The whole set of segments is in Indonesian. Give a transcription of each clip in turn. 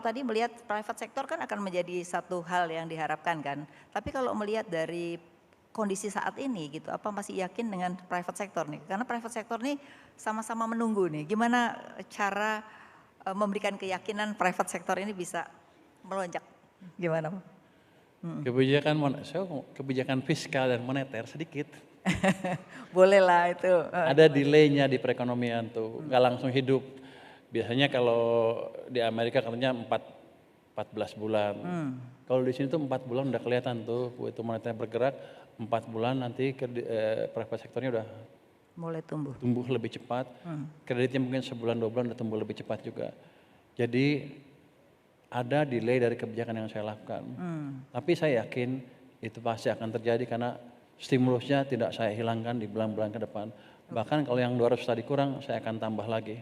tadi melihat private sector kan akan menjadi satu hal yang diharapkan kan. Tapi kalau melihat dari kondisi saat ini gitu, apa masih yakin dengan private sector nih? Karena private sector nih sama-sama menunggu nih. Gimana cara memberikan keyakinan private sector ini bisa melonjak? Gimana? Kebijakan fiskal dan moneter sedikit. Boleh lah itu. Ada delaynya di perekonomian tuh, nggak langsung hidup. Biasanya kalau di Amerika katanya 14 bulan. Kalau di sini tuh 4 bulan udah kelihatan tuh, itu moneter bergerak, 4 bulan nanti private sektornya udah mulai tumbuh lebih cepat. Kreditnya mungkin sebulan 2 bulan udah tumbuh lebih cepat juga. Jadi ada delay dari kebijakan yang saya lakukan. Tapi saya yakin itu pasti akan terjadi karena stimulusnya tidak saya hilangkan di bulan-bulan ke depan. Bahkan kalau yang 200 tadi kurang, saya akan tambah lagi.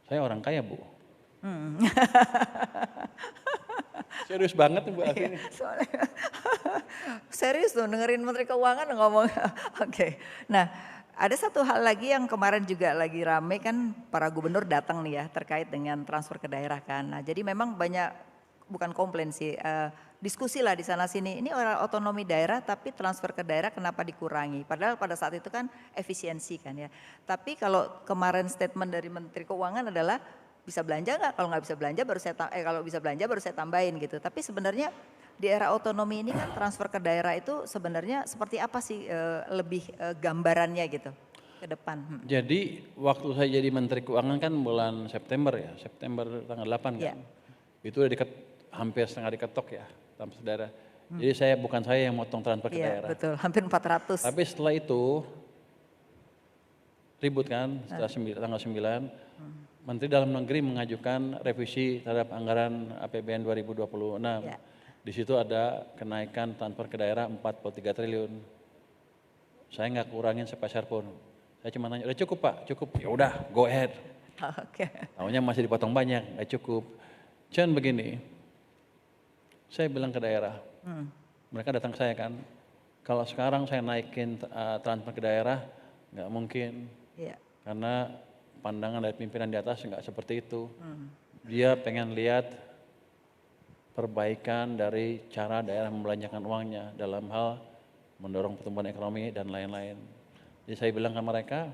Saya orang kaya, Bu. Serius banget Bu Alvin. Serius tuh dengerin Menteri Keuangan ngomong. Oke. Nah, ada satu hal lagi yang kemarin juga lagi rame kan, para gubernur datang nih ya terkait dengan transfer ke daerah kan. Nah, jadi memang banyak, bukan komplain sih, diskusi lah di sana sini. Ini orang otonomi daerah tapi transfer ke daerah kenapa dikurangi? Padahal pada saat itu kan efisiensi kan ya. Tapi kalau kemarin statement dari Menteri Keuangan adalah bisa belanja nggak? Kalau nggak bisa belanja baru kalau bisa belanja baru saya tambahin gitu. Tapi sebenarnya di era otonomi ini kan transfer ke daerah itu sebenarnya seperti apa sih lebih gambarannya gitu ke depan? Jadi waktu saya jadi Menteri Keuangan kan bulan September ya, September tanggal 8 kan. Itu udah hampir setengah diketok ya, transfer ke daerah. Jadi bukan saya yang motong transfer ke daerah. Betul, hampir 400. Tapi setelah itu ribut kan, setelah tanggal 9. Menteri Dalam Negeri mengajukan revisi terhadap anggaran APBN 2026. Di situ ada kenaikan transfer ke daerah 43 triliun. Saya nggak kurangin sepeser pun. Saya cuma nanya, udah cukup Pak? Cukup. Ya udah, go ahead. Tahunya masih dipotong banyak, nggak cukup. Cuman begini, saya bilang ke daerah, mereka datang ke saya kan, kalau sekarang saya naikin transfer ke daerah, nggak mungkin. Karena pandangan dari pimpinan di atas nggak seperti itu. Dia pengen lihat perbaikan dari cara daerah membelanjakan uangnya dalam hal mendorong pertumbuhan ekonomi dan lain-lain. Jadi saya bilang ke mereka,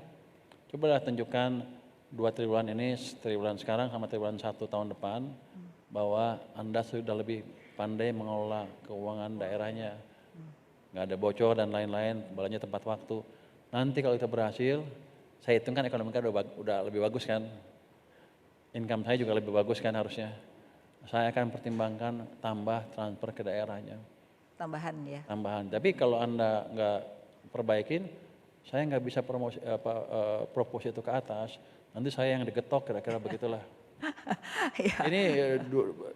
cobalah tunjukkan 2 triwulan ini, triwulan sekarang sama triwulan 1 tahun depan, bahwa Anda sudah lebih pandai mengelola keuangan daerahnya. Nggak ada bocor dan lain-lain, belanja tepat waktu. Nanti kalau itu berhasil, saya hitungkan ekonomi kita udah lebih bagus kan. Income saya juga lebih bagus kan harusnya. Saya akan pertimbangkan tambah transfer ke daerahnya. Tambahan ya? Tambahan. Tapi kalau Anda nggak perbaikin, saya nggak bisa propose itu ke atas. Nanti saya yang digetok, kira-kira begitulah. Ini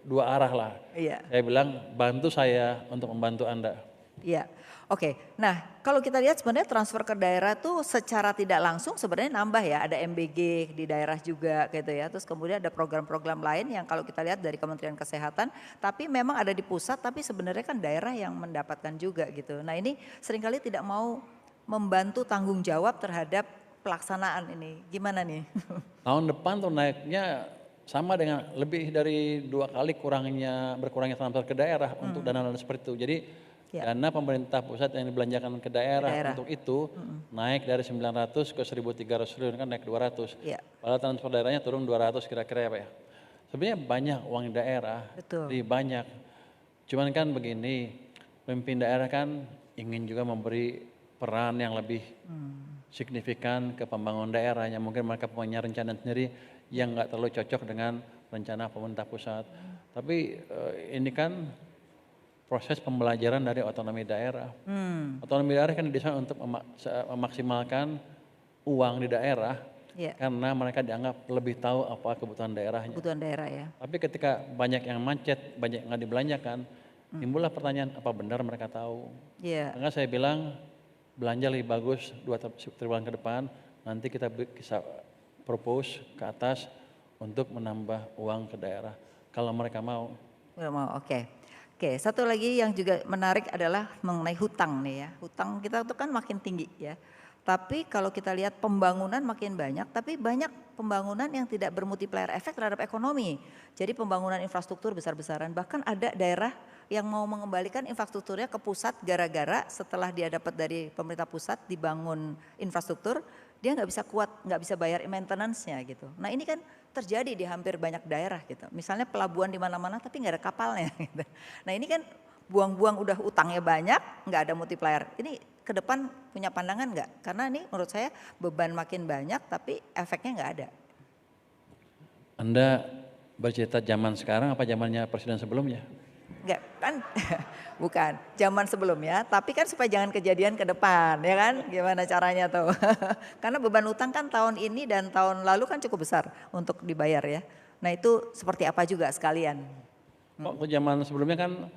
dua arah lah. Saya bilang bantu saya untuk membantu Anda. Iya, oke. Nah, kalau kita lihat sebenarnya transfer ke daerah tuh secara tidak langsung sebenarnya nambah ya. Ada MBG di daerah juga gitu ya. Terus kemudian ada program-program lain yang kalau kita lihat dari Kementerian Kesehatan, tapi memang ada di pusat, tapi sebenarnya kan daerah yang mendapatkan juga gitu. Nah, ini seringkali tidak mau membantu tanggung jawab terhadap pelaksanaan ini. Gimana nih? Tahun depan tuh naiknya sama dengan lebih dari 2 kali berkurangnya transfer ke daerah untuk dana-dana seperti itu. Jadi dana pemerintah pusat yang dibelanjakan ke daerah untuk itu naik dari 900 ke 1.300 triliun, kan naik 200. Padahal transfer daerahnya turun 200 kira-kira ya Pak ya. Sebenarnya banyak uang di daerah, banyak. Cuman kan begini, pemimpin daerah kan ingin juga memberi peran yang lebih signifikan ke pembangunan daerahnya. Mungkin mereka punya rencana sendiri yang nggak terlalu cocok dengan rencana pemerintah pusat. Tapi ini kan proses pembelajaran dari otonomi daerah. Otonomi daerah kan didesain untuk memaksimalkan uang di daerah karena mereka dianggap lebih tahu apa kebutuhan daerahnya. Kebutuhan daerah ya. Tapi ketika banyak yang macet, banyak yang nggak dibelanjakan, timbullah pertanyaan apa benar mereka tahu. Maka saya bilang belanja lebih bagus 2 triwulan ke depan, nanti kita bisa propose ke atas untuk menambah uang ke daerah kalau mereka mau. Oke, satu lagi yang juga menarik adalah mengenai hutang nih ya. Hutang kita itu kan makin tinggi ya. Tapi kalau kita lihat pembangunan makin banyak, tapi banyak pembangunan yang tidak bermultiplier efek terhadap ekonomi. Jadi pembangunan infrastruktur besar-besaran, bahkan ada daerah yang mau mengembalikan infrastrukturnya ke pusat gara-gara setelah dia dapat dari pemerintah pusat dibangun infrastruktur, dia nggak bisa kuat, nggak bisa bayar maintenance-nya gitu. Nah ini kan terjadi di hampir banyak daerah gitu. Misalnya pelabuhan di mana-mana tapi nggak ada kapalnya. Gitu. Nah ini kan buang-buang udah utangnya banyak, nggak ada multiplier. Ini ke depan punya pandangan nggak? Karena ini menurut saya beban makin banyak tapi efeknya nggak ada. Anda bercerita zaman sekarang apa zamannya presiden sebelumnya? Enggak kan, bukan zaman sebelumnya, tapi kan supaya jangan kejadian ke depan, ya kan? Gimana caranya tuh? Karena beban utang kan tahun ini dan tahun lalu kan cukup besar untuk dibayar ya. Nah itu seperti apa juga sekalian? Waktu zaman sebelumnya kan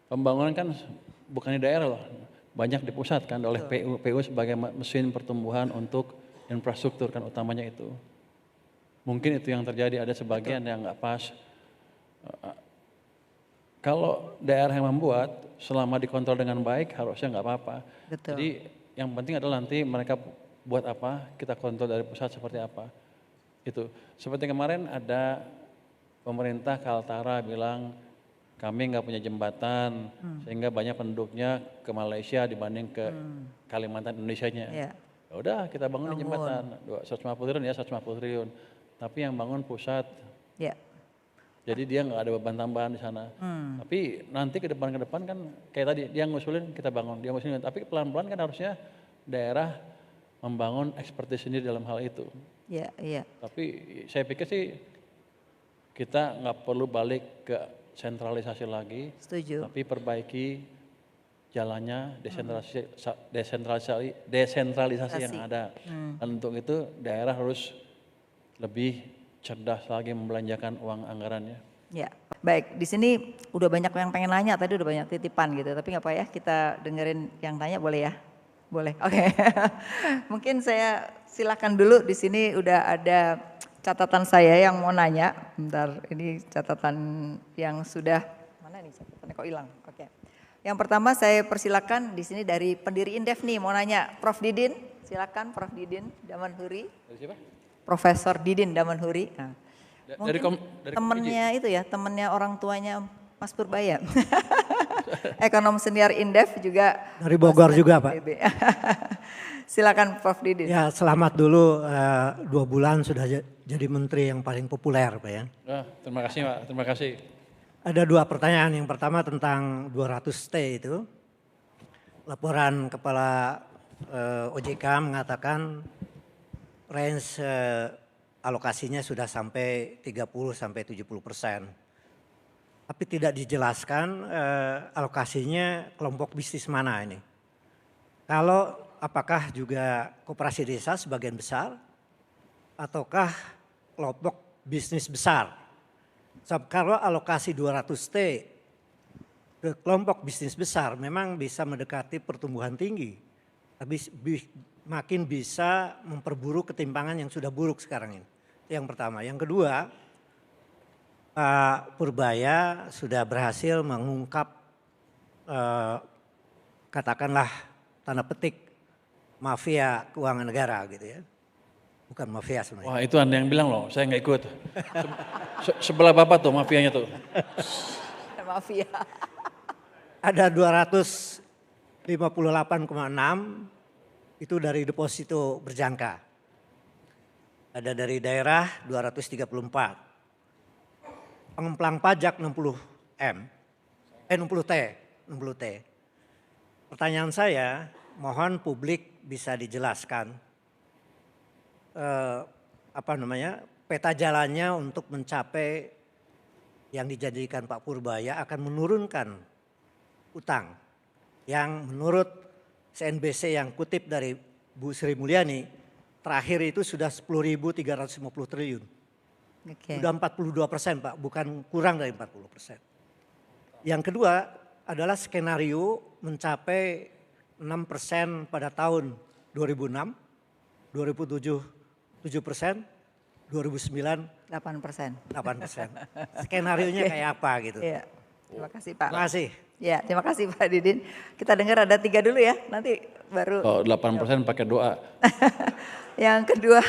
pembangunan kan bukan di daerah loh, banyak di pusat kan oleh PU. PU sebagai mesin pertumbuhan untuk infrastruktur kan utamanya itu. Mungkin itu yang terjadi, ada sebagian yang nggak pas. Kalau daerah yang membuat, selama dikontrol dengan baik harusnya nggak apa-apa. Jadi yang penting adalah nanti mereka buat apa, kita kontrol dari pusat seperti apa. Itu seperti kemarin ada pemerintah Kaltara bilang kami nggak punya jembatan sehingga banyak penduduknya ke Malaysia dibanding ke Kalimantan Indonesianya. Ya udah kita bangun jembatan 150 triliun ya 150 triliun. Tapi yang bangun pusat. Ya. Jadi dia nggak ada beban tambahan di sana. Tapi nanti ke depan kan kayak tadi dia ngusulin kita bangun, dia ngusulin. Tapi pelan-pelan kan harusnya daerah membangun ekspertis sendiri dalam hal itu. Iya, iya. Tapi saya pikir sih kita nggak perlu balik ke sentralisasi lagi. Setuju. Tapi perbaiki jalannya, desentralisasi yang ada. Dan untuk itu daerah harus lebih cerdas lagi membelanjakan uang anggarannya. Ya, baik. Di sini udah banyak yang pengen nanya, tadi udah banyak titipan gitu. Tapi nggak apa ya, kita dengerin yang tanya boleh ya? Boleh. Oke. Mungkin saya silakan dulu. Di sini udah ada catatan saya yang mau nanya. Bentar, ini catatan yang sudah mana nih catatannya kok hilang? Oke. Yang pertama saya persilakan di sini dari pendiri Indef nih mau nanya, Prof Didin. Silakan Prof Didin Damanhuri. Dari siapa? Profesor Didin Damanhuri. Nah, mungkin dari temennya itu ya, temennya orang tuanya Mas Purbaya. Ekonom senior Indef juga. Dari Bogor juga Pak. Silakan Prof Didin. Ya selamat dulu 2 bulan sudah jadi menteri yang paling populer Pak ya. Terima kasih Pak, terima kasih. Ada 2 pertanyaan, yang pertama tentang 200T itu. Laporan Kepala OJK mengatakan range alokasinya sudah sampai 30-70%. Tapi tidak dijelaskan alokasinya kelompok bisnis mana ini. Kalau apakah juga koperasi desa sebagian besar ataukah kelompok bisnis besar. Kalau alokasi 200T ke kelompok bisnis besar memang bisa mendekati pertumbuhan tinggi. Tapi makin bisa memperburuk ketimpangan yang sudah buruk sekarang ini. Itu yang pertama. Yang kedua, Pak Purbaya sudah berhasil mengungkap katakanlah tanda petik mafia keuangan negara gitu ya. Bukan mafia sebenarnya. Wah itu Anda yang bilang loh, saya nggak ikut. Sebelah Bapak tuh mafianya tuh. Mafia. Ada 258,6 itu dari deposito berjangka. Ada dari daerah 234. Pengemplang pajak 60M. 60T. Pertanyaan saya, mohon publik bisa dijelaskan peta jalannya untuk mencapai yang dijadikan Pak Purbaya akan menurunkan utang yang menurut CNBC yang kutip dari Bu Sri Mulyani terakhir itu sudah 10.350 triliun. Okay. Sudah 42% Pak, bukan kurang dari 40%. Yang kedua adalah skenario mencapai 6% pada tahun 2006, 2007 7%, 2009 8%. 8%. Skenarionya kayak apa gitu. Iya. Terima kasih Pak. Terima kasih. Ya, terima kasih Pak Didin. Kita dengar ada 3 dulu ya, nanti baru. Oh, 8% pakai doa. Yang kedua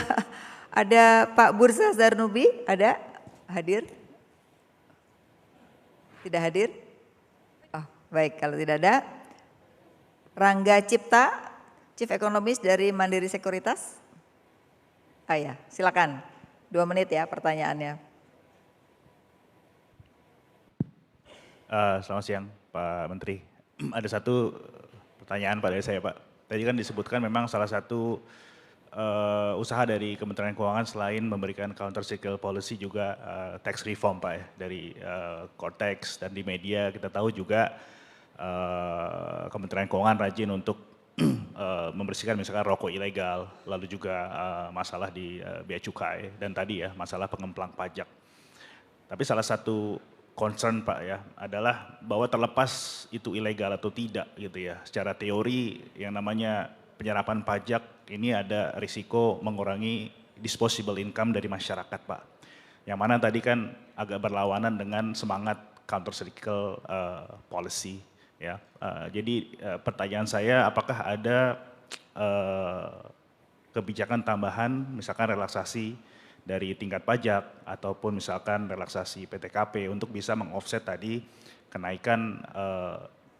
ada Pak Bursa Zarnubi, ada hadir? Tidak hadir? Oh, baik, kalau tidak ada. Rangga Cipta, Chief Economist dari Mandiri Sekuritas. Ah ya, silakan. 2 menit ya pertanyaannya. Selamat siang Pak Menteri. Ada satu pertanyaan pada saya Pak. Tadi kan disebutkan memang salah satu usaha dari Kementerian Keuangan selain memberikan counter cyclical policy juga tax reform Pak ya. Dari Cortex dan di media kita tahu juga Kementerian Keuangan rajin untuk membersihkan misalkan rokok ilegal, lalu juga masalah di bea cukai dan tadi ya masalah pengemplang pajak. Tapi salah satu concern Pak ya adalah bahwa terlepas itu ilegal atau tidak gitu ya. Secara teori yang namanya penyerapan pajak ini ada risiko mengurangi disposable income dari masyarakat Pak. Yang mana tadi kan agak berlawanan dengan semangat counter cyclical policy ya. Jadi pertanyaan saya apakah ada kebijakan tambahan misalkan relaksasi dari tingkat pajak ataupun misalkan relaksasi PTKP untuk bisa mengoffset tadi kenaikan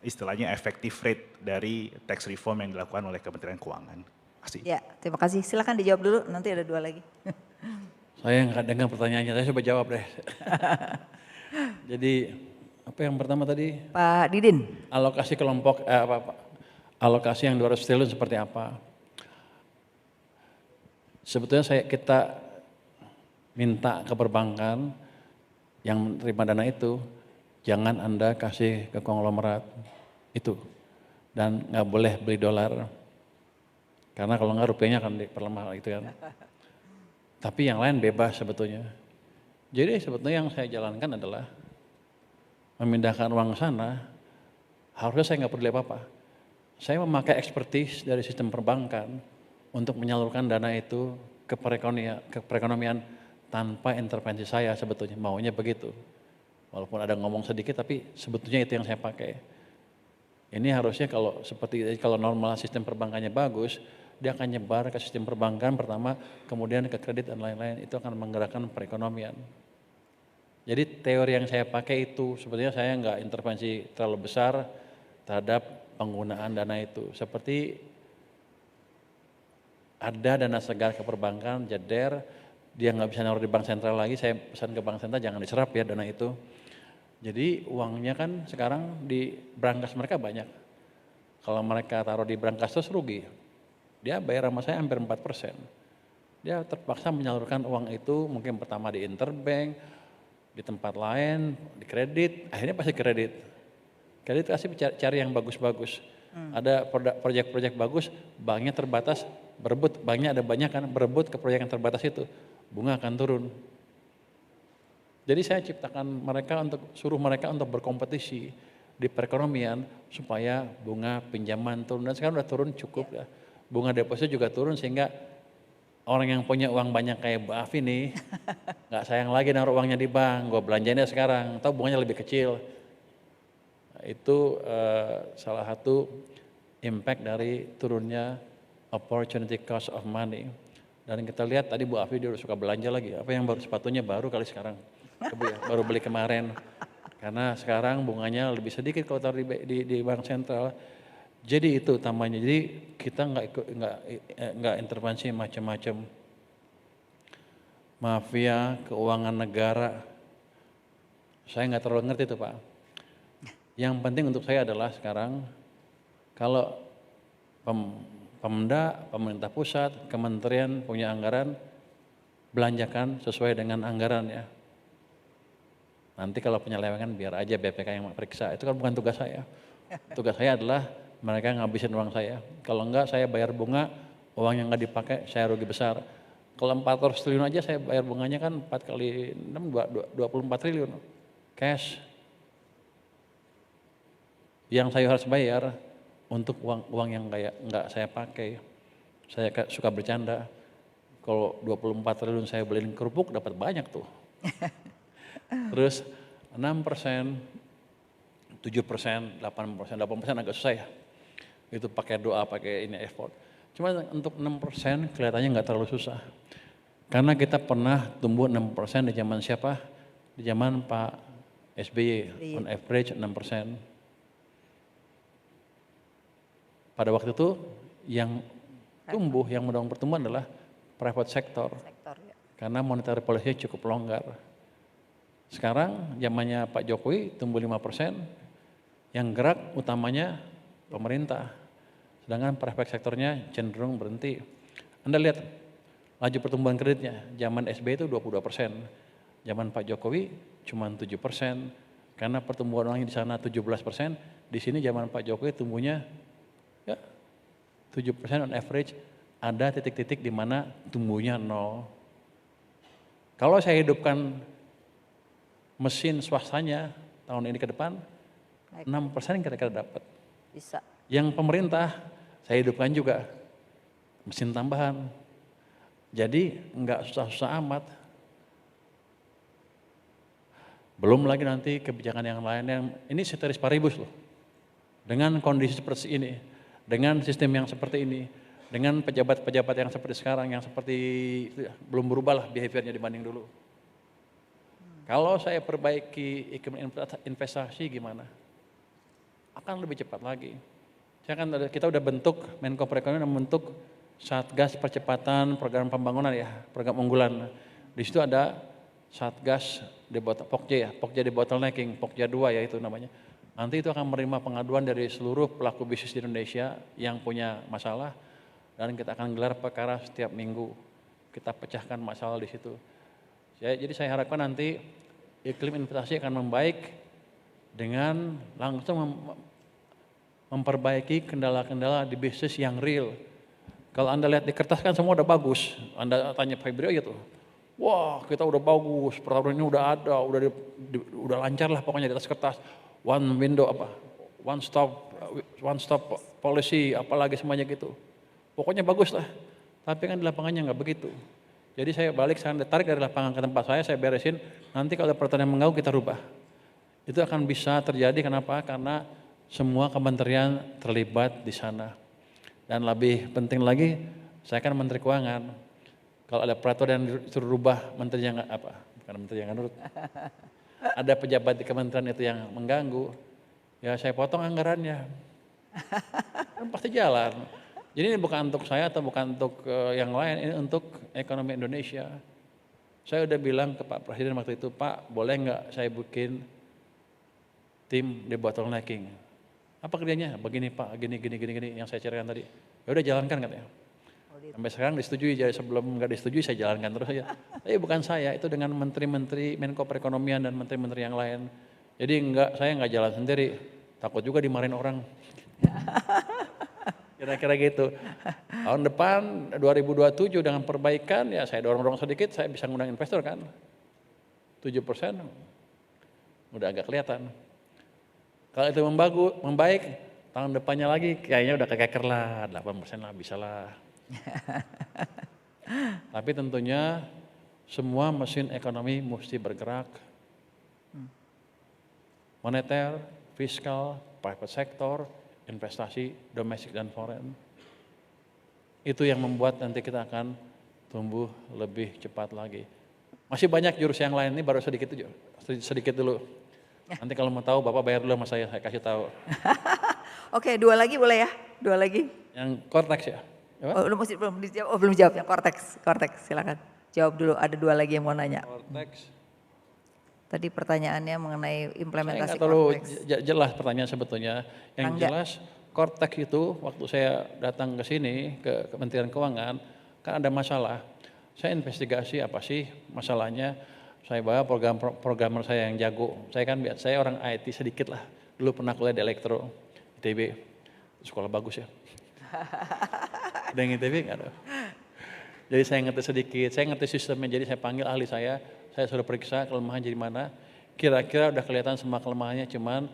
istilahnya effective rate dari tax reform yang dilakukan oleh Kementerian Keuangan. Makasih. Ya, terima kasih. Silakan dijawab dulu, nanti ada 2 lagi. Saya nggak dengar pertanyaannya, saya coba jawab deh. Jadi apa yang pertama tadi? Pak Didin. Alokasi kelompok, alokasi yang 200 triliun seperti apa? Sebetulnya kita minta ke perbankan yang menerima dana itu, jangan Anda kasih ke konglomerat itu. Dan nggak boleh beli dolar. Karena kalau nggak rupiahnya akan diperlemah gitu kan. Tapi yang lain bebas sebetulnya. Jadi sebetulnya yang saya jalankan adalah memindahkan uang ke sana, harusnya saya nggak peduli apa-apa. Saya memakai expertise dari sistem perbankan untuk menyalurkan dana itu ke perekonomian tanpa intervensi saya sebetulnya, maunya begitu. Walaupun ada ngomong sedikit tapi sebetulnya itu yang saya pakai. Ini harusnya kalau normal sistem perbankannya bagus, dia akan nyebar ke sistem perbankan pertama, kemudian ke kredit dan lain-lain, itu akan menggerakkan perekonomian. Jadi teori yang saya pakai itu, sebetulnya saya nggak intervensi terlalu besar terhadap penggunaan dana itu. Seperti ada dana segar ke perbankan, jeder, dia nggak bisa naruh di bank sentral lagi, saya pesan ke bank sentral jangan diserap ya dana itu. Jadi uangnya kan sekarang di brankas mereka banyak. Kalau mereka taruh di brankas terus rugi. Dia bayar sama saya hampir 4%. Dia terpaksa menyalurkan uang itu mungkin pertama di interbank, di tempat lain, di kredit, akhirnya pasti kredit. Kredit kasih cari yang bagus-bagus. Ada proyek-proyek bagus, banknya terbatas, berebut, banknya ada banyak kan, berebut ke proyek yang terbatas itu, bunga akan turun. Jadi saya ciptakan suruh mereka untuk berkompetisi di perekonomian supaya bunga pinjaman turun, dan sekarang udah turun cukup ya. Bunga deposit juga turun sehingga orang yang punya uang banyak kayak Bu Afi nih, nggak sayang lagi naruh uangnya di bank, gue belanjainnya sekarang, atau bunganya lebih kecil. Itu salah satu impact dari turunnya opportunity cost of money. Dan kita lihat tadi Bu Afi dia udah suka belanja lagi. Apa yang baru, sepatunya baru kali sekarang, baru beli kemarin. Karena sekarang bunganya lebih sedikit kalau taruh di bank sentral. Jadi itu utamanya. Jadi kita nggak intervensi macam-macam. Mafia keuangan negara, saya nggak terlalu ngerti itu Pak. Yang penting untuk saya adalah sekarang kalau Pemda, pemerintah pusat, kementerian punya anggaran, belanjakan sesuai dengan anggaran ya. Nanti kalau penyelewengan biar aja BPK yang periksa, itu kan bukan tugas saya. Tugas saya adalah mereka ngabisin uang saya. Kalau enggak saya bayar bunga, uang yang nggak dipakai saya rugi besar. Kalau 400 triliun aja saya bayar bunganya kan 4 kali 6, 24 triliun. Cash. Yang saya harus bayar untuk uang yang nggak saya pakai. Saya suka bercanda. Kalau 24 triliun saya beliin kerupuk dapat banyak tuh. Terus 6% 7%, 8% agak susah ya. Itu pakai doa, pakai ini effort. Cuma untuk 6% kelihatannya nggak terlalu susah. Karena kita pernah tumbuh 6% di zaman siapa? Di zaman Pak SBY, on average 6%. Pada waktu itu yang tumbuh, yang mendorong pertumbuhan adalah private sector. Ya. Karena monetary policy cukup longgar. Sekarang zamannya Pak Jokowi tumbuh 5%, yang gerak utamanya pemerintah. Sedangkan private sektornya cenderung berhenti. Anda lihat laju pertumbuhan kreditnya, zaman SBY itu 22%, zaman Pak Jokowi cuma 7%, karena pertumbuhan orangnya di sana 17%, di sini zaman Pak Jokowi tumbuhnya ya 7% on average, ada titik-titik di mana tumbuhnya 0. Kalau saya hidupkan mesin swastanya tahun ini ke depan, 6% kira-kira dapat. Bisa. Yang pemerintah saya hidupkan juga mesin tambahan. Jadi enggak susah-susah amat. Belum lagi nanti kebijakan yang lain yang ini ceteris paribus loh. Dengan kondisi seperti ini, dengan sistem yang seperti ini, dengan pejabat-pejabat yang seperti sekarang, yang seperti itu ya, belum berubah lah behaviornya dibanding dulu. Kalau saya perbaiki iklim investasi gimana? Akan lebih cepat lagi. Kita udah bentuk, Menko Perekonomian membentuk Satgas Percepatan Program Pembangunan ya, program unggulan. Di situ ada Satgas Pokja debottlenecking, Pokja 2 ya itu namanya. Nanti itu akan menerima pengaduan dari seluruh pelaku bisnis di Indonesia yang punya masalah dan kita akan gelar perkara setiap minggu. Kita pecahkan masalah di situ. Jadi saya harapkan nanti iklim investasi akan membaik dengan langsung memperbaiki kendala-kendala di bisnis yang real. Kalau Anda lihat di kertas kan semua udah bagus. Anda tanya Febrio gitu, wah kita udah bagus, peraturan ini udah ada, udah lancar lah pokoknya di atas kertas. One window one stop policy, apalagi semuanya gitu. Pokoknya bagus lah. Tapi kan di lapangannya nggak begitu. Jadi saya balik, saya tarik dari lapangan ke tempat saya beresin. Nanti kalau ada peraturan yang mengganggu kita rubah. Itu akan bisa terjadi kenapa? Karena semua kementerian terlibat di sana. Dan lebih penting lagi, saya kan Menteri Keuangan. Kalau ada peraturan yang disuruh rubah, menterinya nggak bukan menteri yang nggak nurut. Ada pejabat di kementerian itu yang mengganggu, ya saya potong anggarannya. Kan pasti jalan. Jadi ini bukan untuk saya atau bukan untuk yang lain, ini untuk ekonomi Indonesia. Saya udah bilang ke Pak Presiden waktu itu, Pak boleh nggak saya bikin tim debottlenecking. Apa kerjanya? Begini Pak, gini yang saya ceritakan tadi. Ya udah jalankan katanya. Sampai sekarang disetujui, jadi sebelum nggak disetujui saya jalankan terus aja. Tapi bukan saya, itu dengan menteri-menteri Menko Perekonomian dan menteri-menteri yang lain. Jadi saya nggak jalan sendiri, takut juga dimarahin orang. Kira-kira gitu. Tahun depan 2027 dengan perbaikan ya saya dorong-dorong sedikit, saya bisa ngundang investor kan. 7% udah agak kelihatan. Kalau itu membaik, tahun depannya lagi kayaknya udah kekeker lah, 8% lah bisa lah. Tapi tentunya semua mesin ekonomi mesti bergerak. Moneter, fiskal, private sector, investasi domestik dan foreign. Itu yang membuat nanti kita akan tumbuh lebih cepat lagi. Masih banyak jurus yang lain, ini baru sedikit dulu. Nanti kalau mau tahu Bapak bayar dulu sama saya kasih tahu. Oke, 2 lagi boleh ya? 2 lagi. Yang cortex ya? Oh, belum jawab yang cortex, silakan. Jawab dulu, ada 2 lagi yang mau nanya. Cortex. Tadi pertanyaannya mengenai implementasi saya nggak terlalu cortex. jelas pertanyaan sebetulnya. Yang jelas cortex itu waktu saya datang ke sini ke Kementerian Keuangan kan ada masalah. Saya investigasi apa sih masalahnya. Saya bawa programmer saya yang jago. Saya orang IT sedikit lah. Dulu pernah kuliah di Elektro, ITB, sekolah bagus ya. Ada yang ITB nggak ada. Jadi saya ngerti sedikit, saya ngerti sistemnya. Jadi saya panggil ahli saya suruh periksa kelemahan jadi mana. Kira-kira udah kelihatan semua kelemahannya, cuman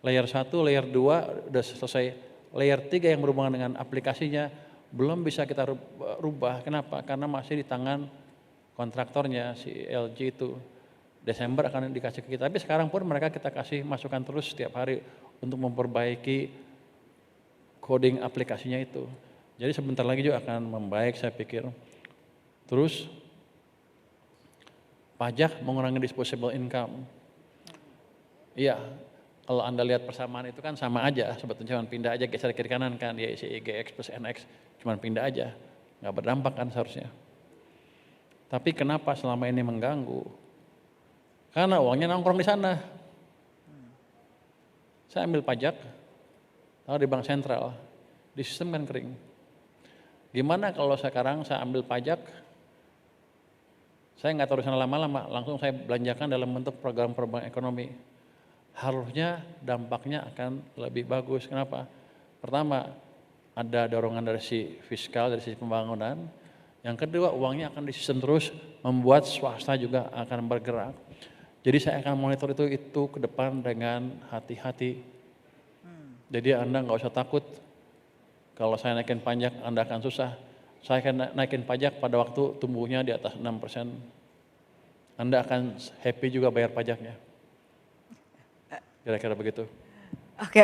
layer 1, layer 2 udah selesai. Layer 3 yang berhubungan dengan aplikasinya belum bisa kita rubah. Kenapa? Karena masih di tangan kontraktornya si LG itu. Desember akan dikasih ke kita. Tapi sekarang pun mereka kita kasih masukan terus setiap hari untuk memperbaiki coding aplikasinya itu. Jadi sebentar lagi juga akan membaik saya pikir. Terus pajak mengurangi disposable income. Iya, kalau Anda lihat persamaan itu kan sama aja, sebetulnya cuma pindah aja geser kiri kanan kan, ya isi GX plus NX, cuma pindah aja, nggak berdampak kan seharusnya. Tapi kenapa selama ini mengganggu? Karena uangnya nongkrong di sana. Saya ambil pajak, taruh di bank sentral, di sistem kan kering. Gimana kalau sekarang saya ambil pajak, saya nggak taruh di sana lama-lama, langsung saya belanjakan dalam bentuk program-program ekonomi. Harusnya dampaknya akan lebih bagus. Kenapa? Pertama, ada dorongan dari sisi fiskal, dari sisi pembangunan. Yang kedua, uangnya akan disistem terus, membuat swasta juga akan bergerak. Jadi saya akan monitor itu ke depan dengan hati-hati. Jadi Anda nggak usah takut. Kalau saya naikin pajak, Anda akan susah. Saya akan naikin pajak pada waktu tumbuhnya di atas 6%. Anda akan happy juga bayar pajaknya. Kira-kira begitu. Oke.